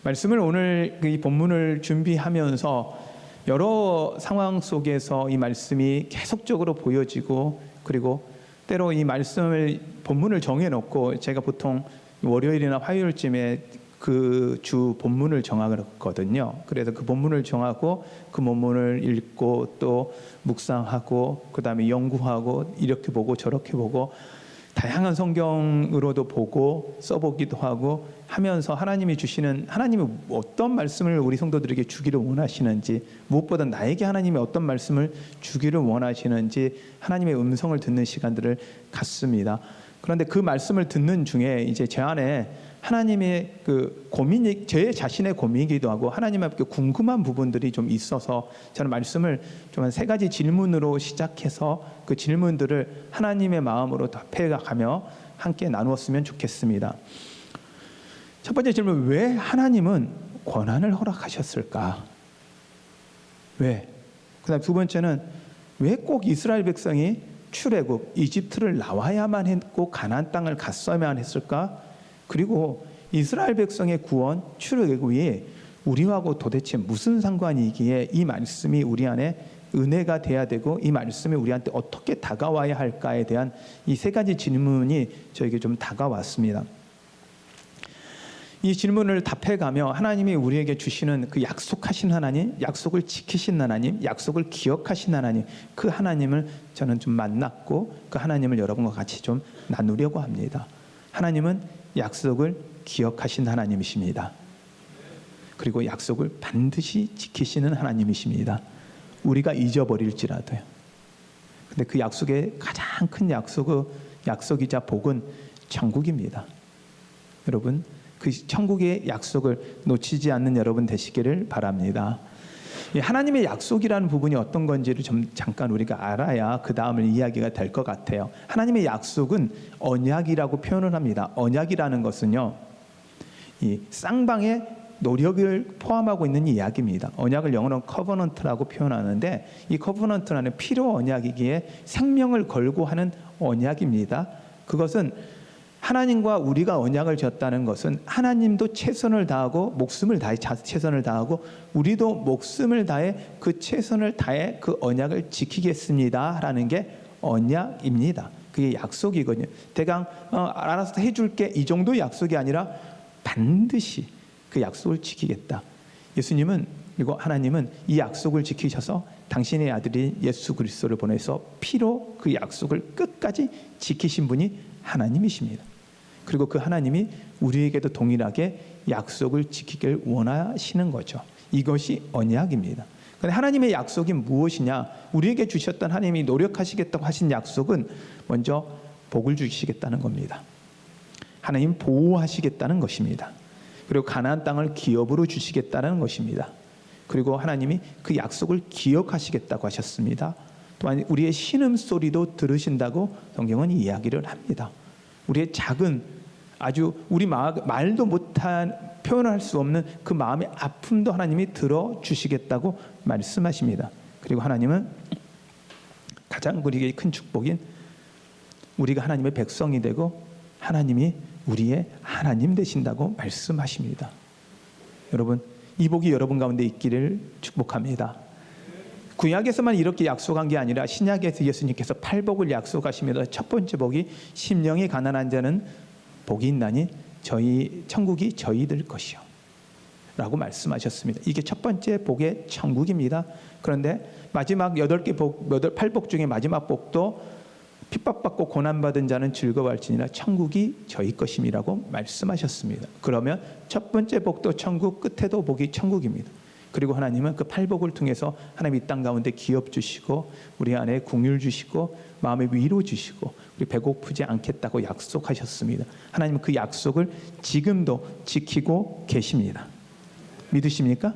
말씀을 오늘 이 본문을 준비하면서 여러 상황 속에서 이 말씀이 계속적으로 보여지고, 그리고 때로 이 말씀을 본문을 정해놓고 제가 보통 월요일이나 화요일쯤에 그 주 본문을 정하거든요. 그래서 그 본문을 정하고 그 본문을 읽고 또 묵상하고 그 다음에 연구하고 이렇게 보고 저렇게 보고 다양한 성경으로도 보고 써보기도 하고 하면서 하나님이 어떤 말씀을 우리 성도들에게 주기를 원하시는지, 무엇보다 나에게 하나님이 어떤 말씀을 주기를 원하시는지 하나님의 음성을 듣는 시간들을 갖습니다. 그런데 그 말씀을 듣는 중에 이제 제 안에 하나님의 그 고민이 제 자신의 고민이기도 하고 하나님 앞에 궁금한 부분들이 좀 있어서 저는 말씀을 좀 한 3가지 질문으로 시작해서 그 질문들을 하나님의 마음으로 답해가며 함께 나누었으면 좋겠습니다. 첫 번째 질문, 왜 하나님은 고난을 허락하셨을까? 왜? 그다음 두 번째는 왜 꼭 이스라엘 백성이 출애굽 이집트를 나와야만 했고 가나안 땅을 갔어야만 했을까? 그리고 이스라엘 백성의 구원 출애굽이 우리하고 도대체 무슨 상관이기에 이 말씀이 우리 안에 은혜가 돼야 되고 이 말씀이 우리한테 어떻게 다가와야 할까에 대한 이 3가지 질문이 저에게 좀 다가왔습니다. 이 질문을 답해가며 하나님이 우리에게 주시는 그 약속하신 하나님, 약속을 지키신 하나님, 약속을 기억하신 하나님, 그 하나님을 저는 좀 만났고 그 하나님을 여러분과 같이 좀 나누려고 합니다. 하나님은 약속을 기억하신 하나님이십니다. 그리고 약속을 반드시 지키시는 하나님이십니다. 우리가 잊어버릴지라도요. 근데 그 약속의 가장 큰 약속이자 복은 천국입니다. 여러분, 그 천국의 약속을 놓치지 않는 여러분 되시기를 바랍니다. 하나님의 약속이라는 부분이 어떤 건지를 좀 잠깐 우리가 알아야 그 다음을 이야기가 될 것 같아요. 하나님의 약속은 언약이라고 표현을 합니다. 언약이라는 것은요, 이 쌍방의 노력을 포함하고 있는 이야기입니다. 언약을 영어로 커버넌트라고 표현하는데 이 커버넌트라는 필요 언약이기에 생명을 걸고 하는 언약입니다. 그것은 하나님과 우리가 언약을 지었다는 것은 하나님도 최선을 다하고 목숨을 다해 최선을 다하고 우리도 목숨을 다해 그 최선을 다해 그 언약을 지키겠습니다라는 게 언약입니다. 그게 약속이거든요. 대강 알아서 해줄게 이 정도 약속이 아니라 반드시 그 약속을 지키겠다. 예수님은 그리고 하나님은 이 약속을 지키셔서 당신의 아들인 예수 그리스도를 보내서 피로 그 약속을 끝까지 지키신 분이 하나님이십니다. 그리고 그 하나님이 우리에게도 동일하게 약속을 지키길 원하시는 거죠. 이것이 언약입니다. 그런데 하나님의 약속이 무엇이냐? 우리에게 주셨던 하나님이 노력하시겠다고 하신 약속은 먼저 복을 주시겠다는 겁니다. 하나님 보호하시겠다는 것입니다. 그리고 가나안 땅을 기업으로 주시겠다는 것입니다. 그리고 하나님이 그 약속을 기억하시겠다고 하셨습니다. 또한 우리의 신음소리도 들으신다고 성경은 이야기를 합니다. 우리의 작은 아주 우리 말도 못한 표현할 수 없는 그 마음의 아픔도 하나님이 들어주시겠다고 말씀하십니다. 그리고 하나님은 가장 우리에게 큰 축복인 우리가 하나님의 백성이 되고 하나님이 우리의 하나님 되신다고 말씀하십니다. 여러분, 이 복이 여러분 가운데 있기를 축복합니다. 구약에서만 이렇게 약속한 게 아니라 신약에서 예수님께서 8복을 약속하시면서 첫 번째 복이 심령이 가난한 자는 복이 있나니 천국이 저희들 것이요 라고 말씀하셨습니다. 이게 첫 번째 복의 천국입니다. 그런데 마지막 8복 중에 마지막 복도 핍박받고 고난받은 자는 즐거워할지니라 천국이 저희 것임이라고 말씀하셨습니다. 그러면 첫 번째 복도 천국, 끝에도 복이 천국입니다. 그리고 하나님은 그 8복을 통해서 하나님 이 땅 가운데 기업 주시고 우리 안에 긍휼 주시고 마음의 위로 주시고 우리 배고프지 않겠다고 약속하셨습니다. 하나님은 그 약속을 지금도 지키고 계십니다. 믿으십니까?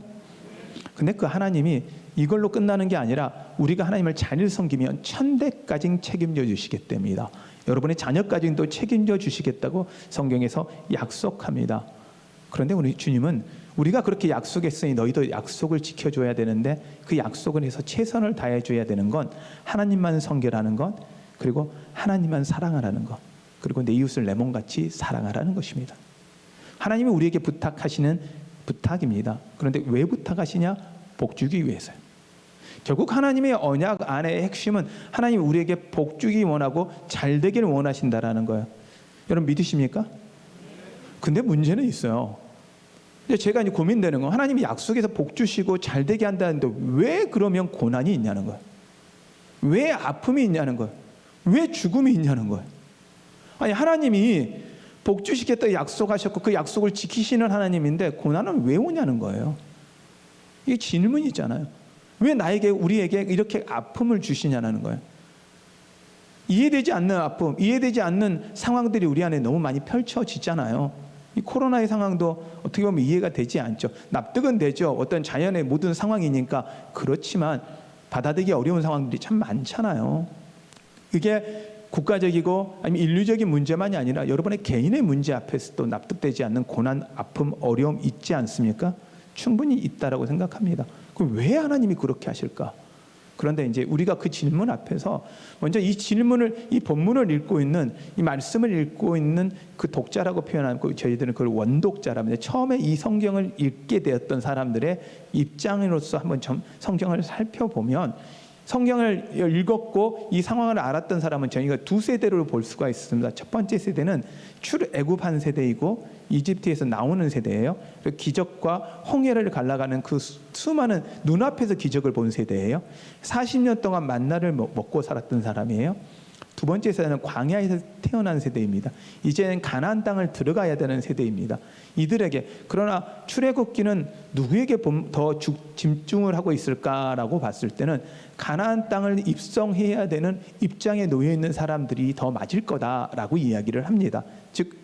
근데 그 하나님이 이걸로 끝나는 게 아니라 우리가 하나님을 잘 섬기면 천대까지 책임져 주시겠답니다. 여러분의 자녀까지도 책임져 주시겠다고 성경에서 약속합니다. 그런데 우리 주님은 우리가 그렇게 약속했으니 너희도 약속을 지켜줘야 되는데 그 약속을 해서 최선을 다해줘야 되는 건 하나님만 섬기라는 것, 그리고 하나님만 사랑하라는 것, 그리고 내 이웃을 내 몸같이 사랑하라는 것입니다. 하나님이 우리에게 부탁하시는 부탁입니다. 그런데 왜 부탁하시냐? 복 주기 위해서요. 결국 하나님의 언약 안의 핵심은 하나님이 우리에게 복 주기 원하고 잘 되기를 원하신다라는 거예요. 여러분 믿으십니까? 근데 문제는 있어요. 제가 이제 고민되는 건 하나님이 약속해서 복 주시고 잘 되게 한다는데 왜 그러면 고난이 있냐는 거예요. 왜 아픔이 있냐는 거예요. 왜 죽음이 있냐는 거예요. 아니 하나님이 복 주시겠다 약속하셨고 그 약속을 지키시는 하나님인데 고난은 왜 오냐는 거예요. 이게 질문이잖아요. 왜 나에게 우리에게 이렇게 아픔을 주시냐는 거예요. 이해되지 않는 아픔, 이해되지 않는 상황들이 우리 안에 너무 많이 펼쳐지잖아요. 이 코로나의 상황도 어떻게 보면 이해가 되지 않죠. 납득은 되죠. 어떤 자연의 모든 상황이니까. 그렇지만 받아들이기 어려운 상황들이 참 많잖아요. 이게 국가적이고 아니면 인류적인 문제만이 아니라 여러분의 개인의 문제 앞에서도 납득되지 않는 고난, 아픔, 어려움 있지 않습니까? 충분히 있다라고 생각합니다. 그럼 왜 하나님이 그렇게 하실까? 그런데 이제 우리가 그 질문 앞에서 먼저 이 질문을, 이 본문을 읽고 있는, 이 말씀을 읽고 있는 그 독자라고 표현하고 저희들은 그걸 원독자랍니다. 처음에 이 성경을 읽게 되었던 사람들의 입장으로서 한번 성경을 살펴보면 성경을 읽었고 이 상황을 알았던 사람은 저희가 두 세대로 볼 수가 있습니다. 첫 번째 세대는 출애굽한 세대이고 이집트에서 나오는 세대예요. 기적과 홍해를 갈라가는 그 수많은 눈앞에서 기적을 본 세대예요. 40년 동안 만나를 먹고 살았던 사람이에요. 두 번째 세대는 광야에서 태어난 세대입니다. 이제는 가나안 땅을 들어가야 되는 세대입니다. 이들에게 그러나 출애굽기는 누구에게 더 집중을 하고 있을까라고 봤을 때는 가나안 땅을 입성해야 되는 입장에 놓여 있는 사람들이 더 맞을 거다라고 이야기를 합니다. 즉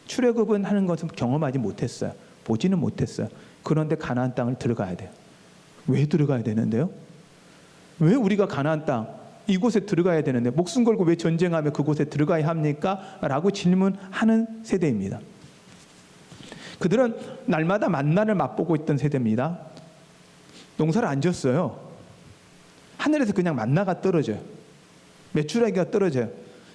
출애굽은 하는 것은 경험하지 못했어요. 보지는 못했어요. 그런데 가나안 땅을 들어가야 돼요. 왜 들어가야 되는데요? 왜 우리가 가나안 땅 이곳에 들어가야 되는데 목숨 걸고 왜 전쟁하며 그곳에 들어가야 합니까? 라고 질문하는 세대입니다. 그들은 날마다 만나를 맛보고 있던 세대입니다. 농사를 안 지었어요. 하늘에서 그냥 만나가 떨어져요. 메추라기가 떨어져요.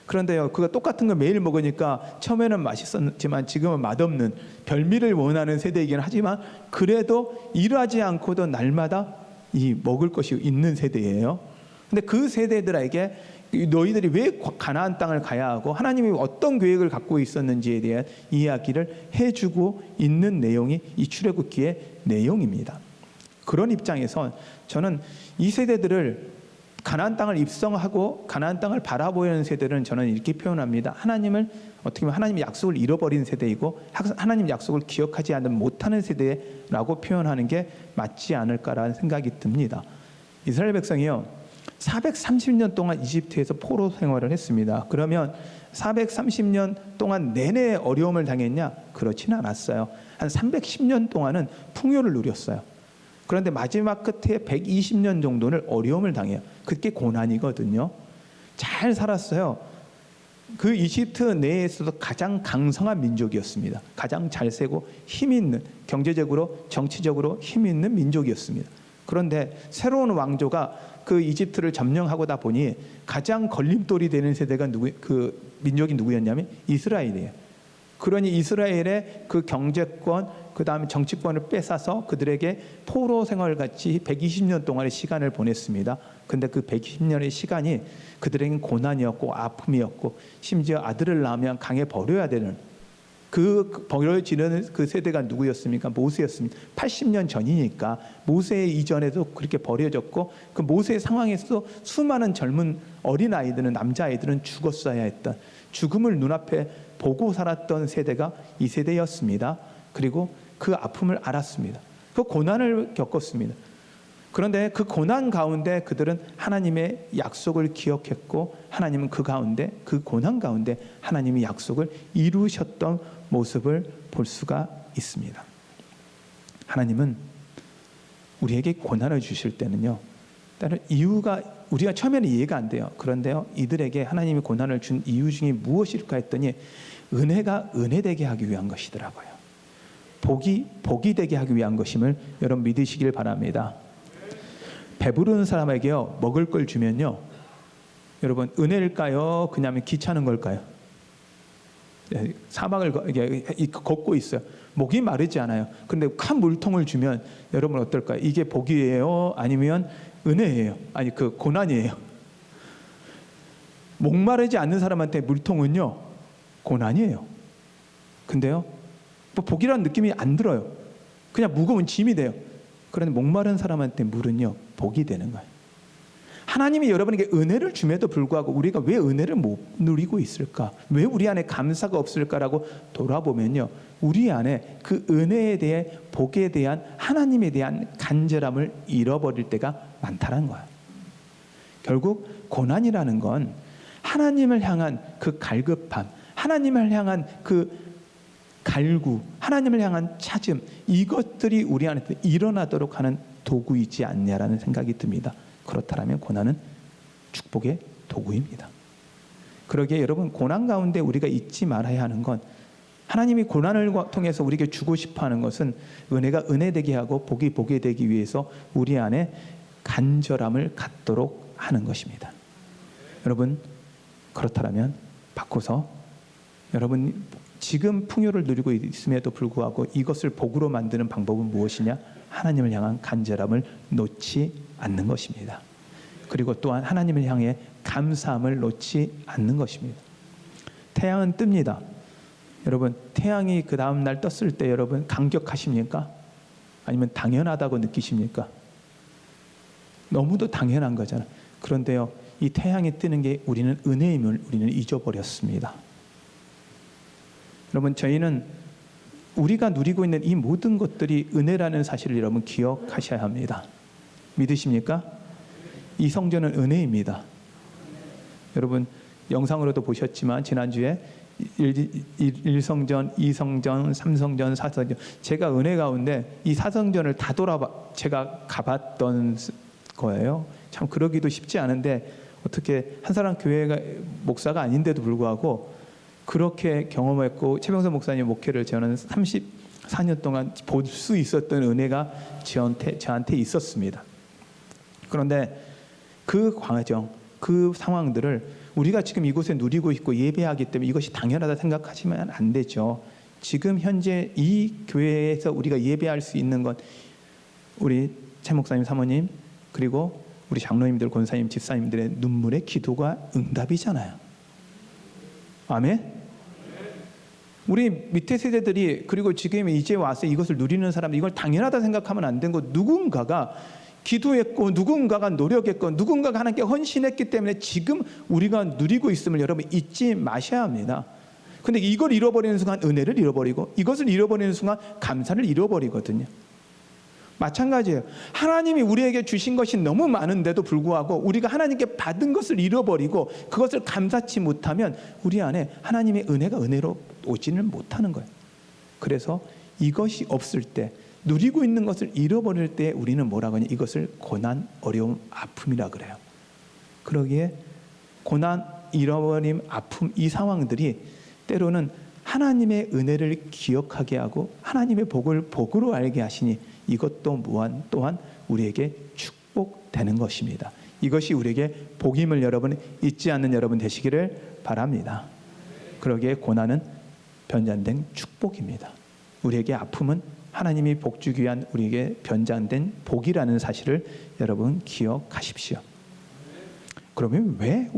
그런데요, 그가 똑같은 걸 매일 먹으니까 처음에는 맛있었지만 지금은 맛없는 별미를 원하는 세대이긴 하지만 그래도 일하지 않고도 날마다 이 먹을 것이 있는 세대예요. 근데 그 세대들에게 너희들이 왜 가나안 땅을 가야 하고 하나님이 어떤 계획을 갖고 있었는지에 대한 이야기를 해주고 있는 내용이 이 출애굽기의 내용입니다. 그런 입장에서 저는 이 세대들을 가나안 땅을 입성하고 가나안 땅을 바라보는 세대는 저는 이렇게 표현합니다. 하나님을 어떻게 보면 하나님의 약속을 잃어버린 세대이고 하나님 약속을 기억하지 않는 못하는 세대라고 표현하는 게 맞지 않을까라는 생각이 듭니다. 이스라엘 백성이요 430년 동안 이집트에서 포로 생활을 했습니다. 그러면 430년 동안 내내 어려움을 당했냐? 그렇지는 않았어요. 한 310년 동안은 풍요를 누렸어요. 그런데 마지막 끝에 120년 정도는 어려움을 당해요. 그게 고난이거든요. 잘 살았어요. 그 이집트 내에서도 가장 강성한 민족이었습니다. 가장 잘 세고 힘 있는, 경제적으로 정치적으로 힘 있는 민족이었습니다. 그런데 새로운 왕조가 그 이집트를 점령하고다 보니 가장 걸림돌이 되는 세대가 그 민족이 누구였냐면 이스라엘이에요. 그러니 이스라엘의 그 경제권, 그 다음에 정치권을 뺏어서 그들에게 포로 생활같이 120년 동안의 시간을 보냈습니다. 근데 그 120년의 시간이 그들에겐 고난이었고 아픔이었고 심지어 아들을 낳으면 강에 버려야 되는 그 버려지는 그 세대가 누구였습니까? 모세였습니다. 80년 전이니까 모세 이전에도 그렇게 버려졌고 그 모세 상황에서도 수많은 젊은 어린아이들은 남자아이들은 죽었어야 했던 죽음을 눈앞에 보고 살았던 세대가 이 세대였습니다. 그리고 그 아픔을 알았습니다. 그 고난을 겪었습니다. 그런데 그 고난 가운데 그들은 하나님의 약속을 기억했고 하나님은 그 가운데 그 고난 가운데 하나님의 약속을 이루셨던 모습을 볼 수가 있습니다. 하나님은 우리에게 고난을 주실 때는요, 다른 이유가 우리가 처음에는 이해가 안 돼요. 그런데요, 이들에게 하나님이 고난을 준 이유 중에 무엇일까 했더니 은혜가 은혜되게 하기 위한 것이더라고요. 복이 되게 하기 위한 것임을 여러분 믿으시길 바랍니다. 배부른 사람에게요 먹을 걸 주면요 여러분 은혜일까요? 그냥 귀찮은 걸까요? 사막을 걷고 있어요. 목이 마르지 않아요. 그런데 큰 물통을 주면 여러분 어떨까요? 이게 복이에요? 아니면 은혜예요? 아니 그 고난이에요. 목마르지 않는 사람한테 물통은요 고난이에요. 근데요 뭐 복이라는 느낌이 안 들어요. 그냥 무거운 짐이 돼요. 그런데 목마른 사람한테 물은요 복이 되는 거예요. 하나님이 여러분에게 은혜를 줌에도 불구하고 우리가 왜 은혜를 못 누리고 있을까? 왜 우리 안에 감사가 없을까라고 돌아보면요 우리 안에 그 은혜에 대해 복에 대한 하나님에 대한 간절함을 잃어버릴 때가 많다는 거예요. 결국 고난이라는 건 하나님을 향한 그 갈급함, 하나님을 향한 그 갈구, 하나님을 향한 찾음, 이것들이 우리 안에 일어나도록 하는 도구이지 않냐라는 생각이 듭니다. 그렇다면 고난은 축복의 도구입니다. 그러기에 여러분 고난 가운데 우리가 잊지 말아야 하는 건 하나님이 고난을 통해서 우리에게 주고 싶어하는 것은 은혜가 은혜되게 하고 복이 복이 되기 위해서 우리 안에 간절함을 갖도록 하는 것입니다. 여러분 그렇다면 바꿔서 여러분 지금 풍요를 누리고 있음에도 불구하고 이것을 복으로 만드는 방법은 무엇이냐? 하나님을 향한 간절함을 놓지 않는 것입니다. 그리고 또한 하나님을 향해 감사함을 놓지 않는 것입니다. 태양은 뜹니다. 여러분 태양이 그 다음 날 떴을 때 여러분 감격하십니까? 아니면 당연하다고 느끼십니까? 너무도 당연한 거잖아요. 그런데요 이 태양이 뜨는 게 우리는 은혜임을 우리는 잊어버렸습니다. 여러분 저희는 우리가 누리고 있는 이 모든 것들이 은혜라는 사실을 여러분 기억하셔야 합니다. 믿으십니까? 이 성전은 은혜입니다. 여러분 영상으로도 보셨지만 지난주에 1성전, 2성전, 3성전, 4성전 제가 은혜 가운데 이 4성전을 다 제가 가봤던 거예요. 참 그러기도 쉽지 않은데 어떻게 한 사람 교회가 목사가 아닌데도 불구하고 그렇게 경험했고 최병선 목사님 목회를 저는 34년 동안 볼 수 있었던 은혜가 저한테 있었습니다. 그런데 그 과정, 그 상황들을 우리가 지금 이곳에 누리고 있고 예배하기 때문에 이것이 당연하다 생각하시면 안 되죠. 지금 현재 이 교회에서 우리가 예배할 수 있는 건 우리 최 목사님, 사모님 그리고 우리 장로님들, 권사님, 집사님들의 눈물의 기도가 응답이잖아요. 아멘? 우리 밑에 세대들이 그리고 지금 이제 와서 이것을 누리는 사람들 이걸 당연하다 생각하면 안 되는 거 누군가가 기도했고 누군가가 노력했고 누군가가 하나님께 헌신했기 때문에 지금 우리가 누리고 있음을 여러분 잊지 마셔야 합니다. 근데 이걸 잃어버리는 순간 은혜를 잃어버리고 이것을 잃어버리는 순간 감사를 잃어버리거든요. 마찬가지예요. 하나님이 우리에게 주신 것이 너무 많은데도 불구하고 우리가 하나님께 받은 것을 잃어버리고 그것을 감사치 못하면 우리 안에 하나님의 은혜가 은혜로 오지는 못하는 거예요. 그래서 이것이 없을 때 누리고 있는 것을 잃어버릴 때 우리는 뭐라고 하냐? 이것을 고난, 어려움, 아픔이라 그래요. 그러기에 고난, 잃어버림, 아픔 이 상황들이 때로는 하나님의 은혜를 기억하게 하고 하나님의 복을 복으로 알게 하시니 이것도 또한 우리에게 축복되는 것입니다. 이것이 우리에게 복임을 여러분 잊지 않는 여러분 되시기를 바랍니다. 그러기에 고난은 변장된 축복입니다. 우리에게 아픔은 하나님이 복 주기 위한 우리에게 변장된 복이라는 사실을 여러분 기억하십시오. 그러면 왜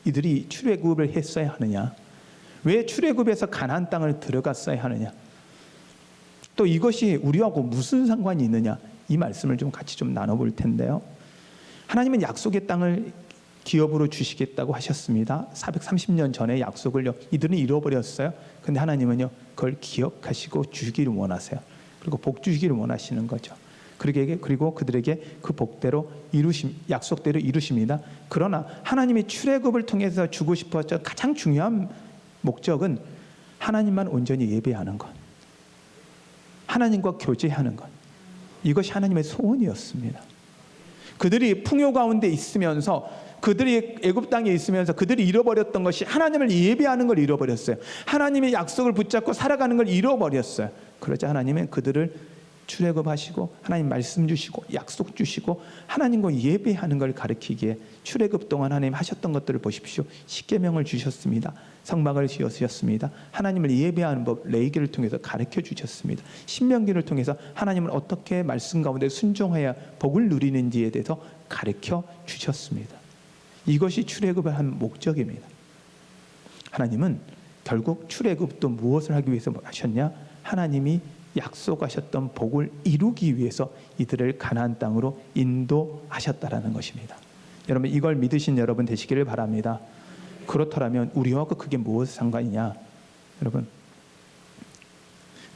이들이 출애굽을 했어야 하느냐? 왜 출애굽에서 가나안 땅을 들어갔어야 하느냐? 또 이것이 우리하고 무슨 상관이 있느냐? 이 말씀을 좀 같이 좀 나눠볼 텐데요. 하나님은 약속의 땅을 기업으로 주시겠다고 하셨습니다. 430년 전에 약속을요 이들은 잃어버렸어요. 근데 하나님은요 그걸 기억하시고 주기를 원하세요. 그리고 복 주시기를 원하시는 거죠. 그리고 그들에게 그 복대로 약속대로 이루십니다. 그러나 하나님이 출애굽을 통해서 주고 싶었던 가장 중요한 목적은 하나님만 온전히 예배하는 것, 하나님과 교제하는 것, 이것이 하나님의 소원이었습니다. 그들이 풍요 가운데 있으면서 그들이 애굽 땅에 있으면서 그들이 잃어버렸던 것이 하나님을 예배하는 걸 잃어버렸어요. 하나님의 약속을 붙잡고 살아가는 걸 잃어버렸어요. 그러자 하나님은 그들을 출애굽하시고 하나님 말씀 주시고 약속 주시고 하나님과 예배하는 걸 가르치기에 출애굽 동안 하나님 하셨던 것들을 보십시오. 십계명을 주셨습니다. 성막을 지으셨습니다. 하나님을 예배하는 법 레위기를 통해서 가르쳐 주셨습니다. 신명기를 통해서 하나님을 어떻게 말씀 가운데 순종해야 복을 누리는지에 대해서 가르쳐 주셨습니다. 이것이 출애굽을 한 목적입니다. 하나님은 결국 출애굽도 무엇을 하기 위해서 하셨냐? 하나님이 약속하셨던 복을 이루기 위해서 이들을 가나안 땅으로 인도하셨다라는 것입니다. 여러분 이걸 믿으신 여러분 되시기를 바랍니다. 그렇더라면 우리와 그게 무엇 상관이냐? 여러분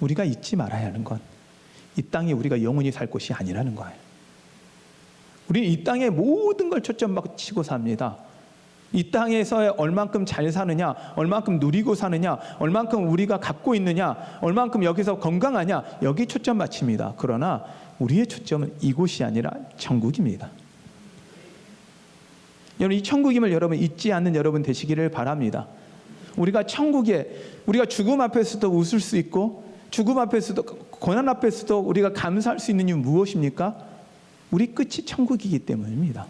우리가 잊지 말아야 하는 건 이 땅에 우리가 영원히 살 곳이 아니라는 거예요. 우리는 이 땅에 모든 걸 초점 맞추고 삽니다. 이 땅에서 얼만큼 잘 사느냐, 얼만큼 누리고 사느냐, 얼만큼 우리가 갖고 있느냐, 얼만큼 여기서 건강하냐, 여기 초점 맞춥니다. 그러나 우리의 초점은 이곳이 아니라 천국입니다. 여러분 이 천국임을 여러분 잊지 않는 여러분 되시기를 바랍니다. 우리가 천국에 우리가 죽음 앞에서도 웃을 수 있고 죽음 앞에서도 고난 앞에서도 우리가 감사할 수 있는 이유는 무엇입니까? 우리 끝이 천국이기 때문입니다.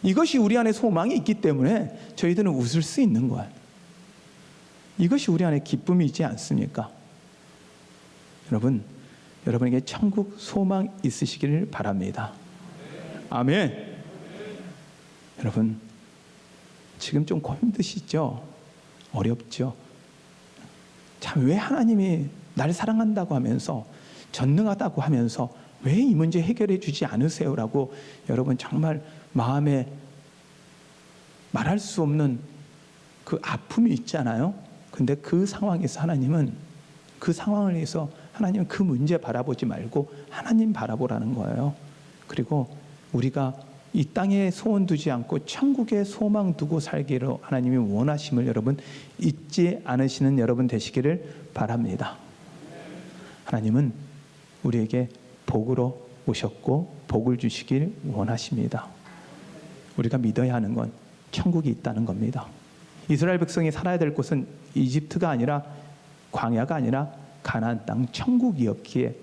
이것이 우리 안에 소망이 있기 때문에 저희들은 웃을 수 있는 거예요. 이것이 우리 안에 기쁨이 있지 않습니까? 여러분, 여러분에게 천국 소망 있으시기를 바랍니다. 아멘. 여러분, 지금 좀 힘드시죠? 어렵죠? 참 왜 하나님이 날 사랑한다고 하면서 전능하다고 하면서 왜 이 문제 해결해 주지 않으세요라고 여러분 정말 마음에 말할 수 없는 그 아픔이 있잖아요. 근데 그 상황에서 하나님은 그 상황을 위해서 하나님은 그 문제 바라보지 말고 하나님 바라보라는 거예요. 그리고 우리가 이 땅에 소원 두지 않고 천국에 소망 두고 살기로 하나님이 원하심을 여러분 잊지 않으시는 여러분 되시기를 바랍니다. 하나님은 우리에게 복으로 오셨고 복을 주시길 원하십니다. 우리가 믿어야 하는 건 천국이 있다는 겁니다. 이스라엘 백성이 살아야 될 곳은 이집트가 아니라 광야가 아니라 가나안 땅 천국이었기에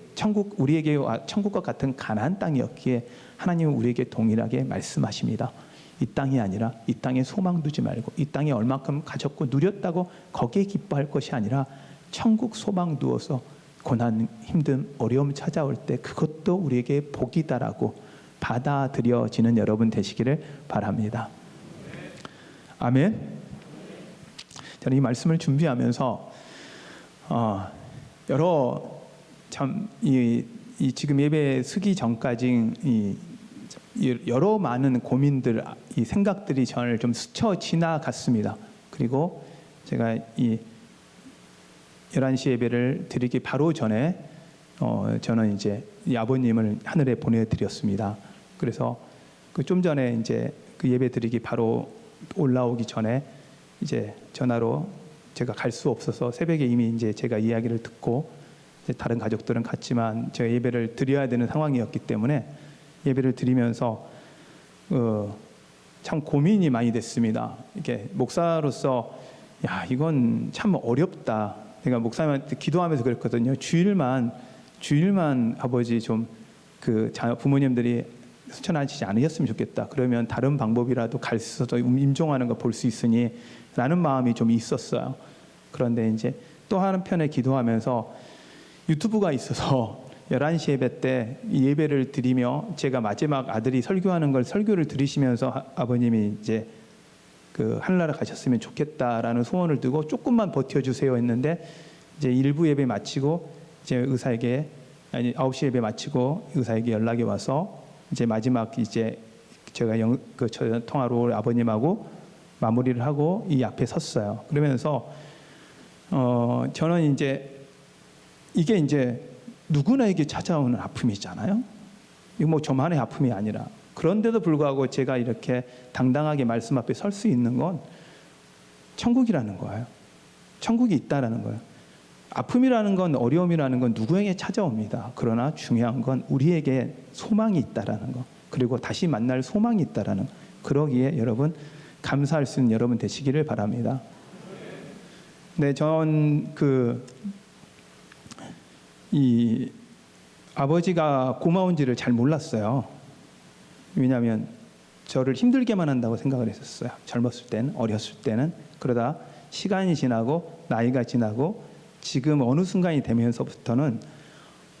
우리에게 천국과 같은 가나안 땅이었기에 하나님은 우리에게 동일하게 말씀하십니다. 이 땅이 아니라 이 땅에 소망 두지 말고 이 땅에 얼마큼 가졌고 누렸다고 거기에 기뻐할 것이 아니라 천국 소망 두어서 고난, 힘듦, 어려움 찾아올 때 그것도 우리에게 복이다라고 받아들여지는 여러분 되시기를 바랍니다. 아멘. 저는 이 말씀을 준비하면서 여러 이 지금 예배 서기 전까지 여러 많은 고민들, 이 생각들이 저를 좀 스쳐 지나갔습니다. 그리고 제가 이 11시 예배를 드리기 바로 전에 저는 이제 이 아버님을 하늘에 보내드렸습니다. 그래서 그 좀 전에 이제 그 예배 드리기 바로 올라오기 전에 이제 전화로 제가 갈 수 없어서 새벽에 이미 이제 제가 이야기를 듣고 이제 다른 가족들은 갔지만 제가 예배를 드려야 되는 상황이었기 때문에 예배를 드리면서 참 고민이 많이 됐습니다. 이게 목사로서 야 이건 참 어렵다. 제가 목사님한테 기도하면서 그랬거든요. 주일만 아버지 좀 그 부모님들이 수천하시지 않으셨으면 좋겠다. 그러면 다른 방법이라도 갈 수 있어서 임종하는 거 볼 수 있으니 라는 마음이 좀 있었어요. 그런데 이제 또 한편에 기도하면서 유튜브가 있어서 11시 예배 때 예배를 드리며 제가 마지막 아들이 설교하는 걸 설교를 들으시면서 아버님이 이제 그 하늘나라 가셨으면 좋겠다라는 소원을 두고 조금만 버텨주세요 했는데 이제 일부 예배 마치고 이제 의사에게 9시 예배 마치고 의사에게 연락이 와서 이제 마지막 이제 제가 통화로 아버님하고 마무리를 하고 이 앞에 섰어요. 그러면서 저는 이제 이게 이제 누구나에게 찾아오는 아픔이잖아요. 이거 뭐 저만의 아픔이 아니라 그런데도 불구하고 제가 이렇게 당당하게 말씀 앞에 설 수 있는 건 천국이라는 거예요. 천국이 있다라는 거예요. 아픔이라는 건 어려움이라는 건 누구에게 찾아옵니다. 그러나 중요한 건 우리에게 소망이 있다라는 거. 그리고 다시 만날 소망이 있다라는 거. 그러기에 여러분 감사할 수 있는 여러분 되시기를 바랍니다. 네, 전 이 아버지가 고마운지를 잘 몰랐어요. 왜냐하면 저를 힘들게만 한다고 생각을 했었어요. 젊었을 때는, 어렸을 때는. 그러다 시간이 지나고 나이가 지나고 지금 어느 순간이 되면서부터는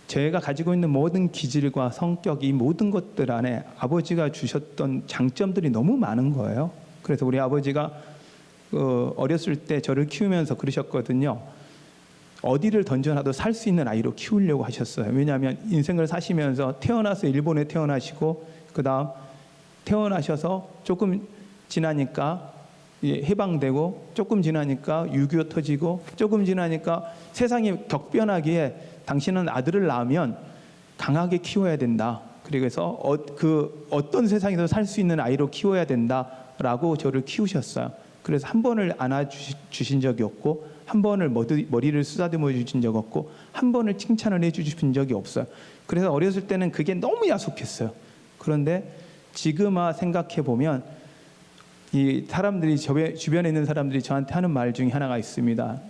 제가 가지고 있는 모든 기질과 성격, 이 모든 것들 안에 아버지가 주셨던 장점들이 너무 많은 거예요. 그래서 우리 아버지가 어렸을 때 저를 키우면서 그러셨거든요. 어디를 던져놔도 살 수 있는 아이로 키우려고 하셨어요. 왜냐하면 인생을 사시면서 태어나서 일본에 태어나시고 그 다음 태어나셔서 조금 지나니까 해방되고 조금 지나니까 6.25 터지고 조금 지나니까 세상이 격변하기에 당신은 아들을 낳으면 강하게 키워야 된다. 그래서 어떤 세상에서 살 수 있는 아이로 키워야 된다라고 저를 키우셨어요. 그래서 한 번을 안아주신 적이 없고 한 번을 머리를 쓰다듬어 주신 적 없고 한 번을 칭찬을 해주신 적이 없어요. 그래서 어렸을 때는 그게 너무 야속했어요. 그런데 지금 생각해 보면 이 사람들이 주변에 있는 사람들이 저한테 하는 말 중에 하나가 있습니다.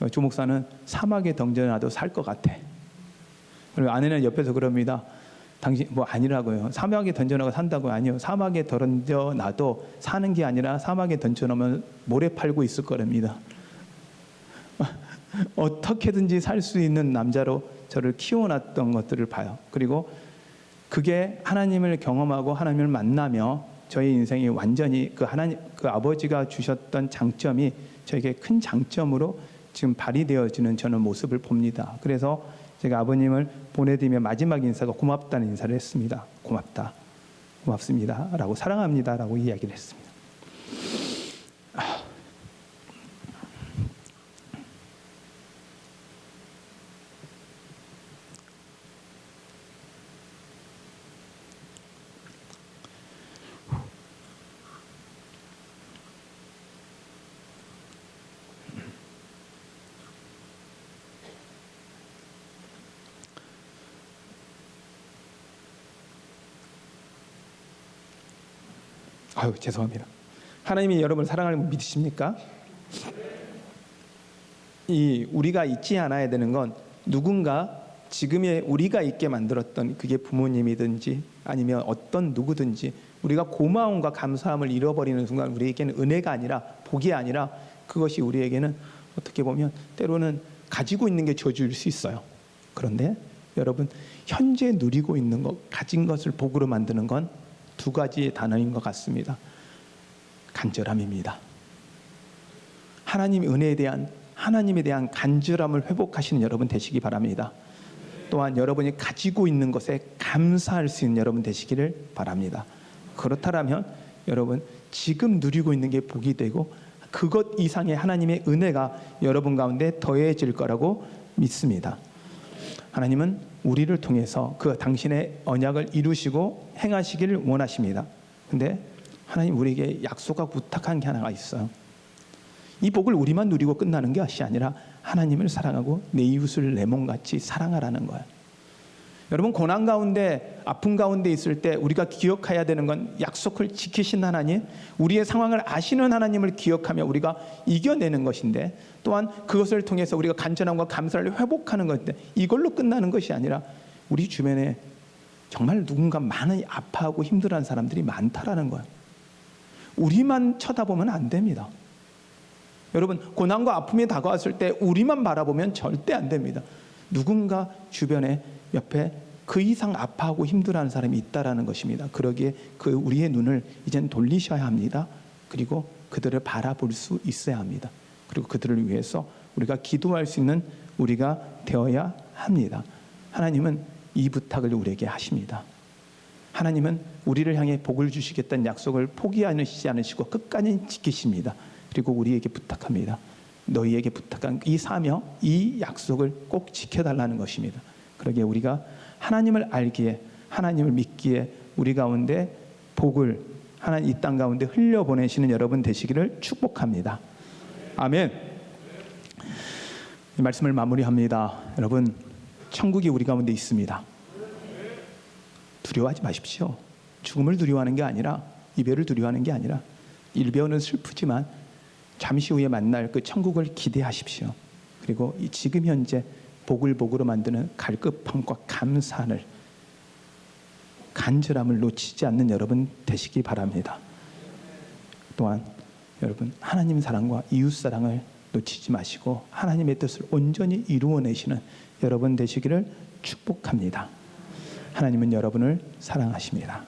조 목사는 사막에 던져놔도 살 것 같아. 그리고 아내는 옆에서 그럽니다. 당신 뭐 아니라고요. 사막에 던져놔도 산다고 아니요. 사막에 던져놔도 사는 게 아니라 사막에 던져놓으면 모래 팔고 있을 거랍니다. 어떻게든지 살 수 있는 남자로 저를 키워놨던 것들을 봐요. 그리고 그게 하나님을 경험하고 하나님을 만나며 저희 인생이 완전히 그 아버지가 주셨던 장점이 저에게 큰 장점으로 지금 발휘되어지는 저는 모습을 봅니다. 그래서 제가 아버님을 보내드리며 마지막 인사가 고맙다는 인사를 했습니다. 고맙다, 고맙습니다 라고, 사랑합니다 라고 이야기를 했습니다. 죄송합니다. 하나님이 여러분을 사랑하는 걸 믿으십니까? 우리가 잊지 않아야 되는 건 누군가 지금의 우리가 있게 만들었던 그게 부모님이든지 아니면 어떤 누구든지 우리가 고마움과 감사함을 잃어버리는 순간 우리에게는 은혜가 아니라 복이 아니라 그것이 우리에게는 어떻게 보면 때로는 가지고 있는 게 저주일 수 있어요. 그런데 여러분 현재 누리고 있는 것, 가진 것을 복으로 만드는 건 두 가지의 단어인 것 같습니다. 간절함입니다. 하나님의 은혜에 하나님에 대한 간절함을 회복하시는 여러분 되시기 바랍니다. 또한 여러분이 가지고 있는 것에 감사할 수 있는 여러분 되시기를 바랍니다. 그렇다면 여러분 지금 누리고 있는 게 복이 되고 그것 이상의 하나님의 은혜가 여러분 가운데 더해질 거라고 믿습니다. 하나님은 우리를 통해서 그 당신의 언약을 이루시고 행하시기를 원하십니다. 근데 하나님 우리에게 약속하고 부탁한 게 하나가 있어요. 이 복을 우리만 누리고 끝나는 것이 아니라 하나님을 사랑하고 내 이웃을 내 몸같이 사랑하라는 거예요. 여러분 고난 가운데 아픔 가운데 있을 때 우리가 기억해야 되는 건 약속을 지키신 하나님, 우리의 상황을 아시는 하나님을 기억하며 우리가 이겨내는 것인데 또한 그것을 통해서 우리가 간절함과 감사를 회복하는 것인데 이걸로 끝나는 것이 아니라 우리 주변에 정말 누군가 많이 아파하고 힘들어하는 사람들이 많다라는 거예요. 우리만 쳐다보면 안 됩니다. 여러분 고난과 아픔이 다가왔을 때 우리만 바라보면 절대 안 됩니다. 누군가 주변에 옆에 그 이상 아파하고 힘들어하는 사람이 있다라는 것입니다. 그러기에 우리의 눈을 이젠 돌리셔야 합니다. 그리고 그들을 바라볼 수 있어야 합니다. 그리고 그들을 위해서 우리가 기도할 수 있는 우리가 되어야 합니다. 하나님은 이 부탁을 우리에게 하십니다. 하나님은 우리를 향해 복을 주시겠다는 약속을 포기하시지 않으시고 끝까지 지키십니다. 그리고 우리에게 부탁합니다. 너희에게 부탁한 이 사명, 이 약속을 꼭 지켜달라는 것입니다. 그러기에 우리가 하나님을 알기에, 하나님을 믿기에 우리 가운데 복을 하나님 이 땅 가운데 흘려보내시는 여러분 되시기를 축복합니다. 아멘. 이 말씀을 마무리합니다. 여러분 천국이 우리 가운데 있습니다. 두려워하지 마십시오. 죽음을 두려워하는 게 아니라, 이별을 두려워하는 게 아니라, 이별은 슬프지만 잠시 후에 만날 그 천국을 기대하십시오. 그리고 지금 현재 복을 복으로 만드는 갈급함과 감사를, 간절함을 놓치지 않는 여러분 되시기 바랍니다. 또한 여러분 하나님 사랑과 이웃 사랑을 놓치지 마시고 하나님의 뜻을 온전히 이루어내시는 여러분 되시기를 축복합니다. 하나님은 여러분을 사랑하십니다.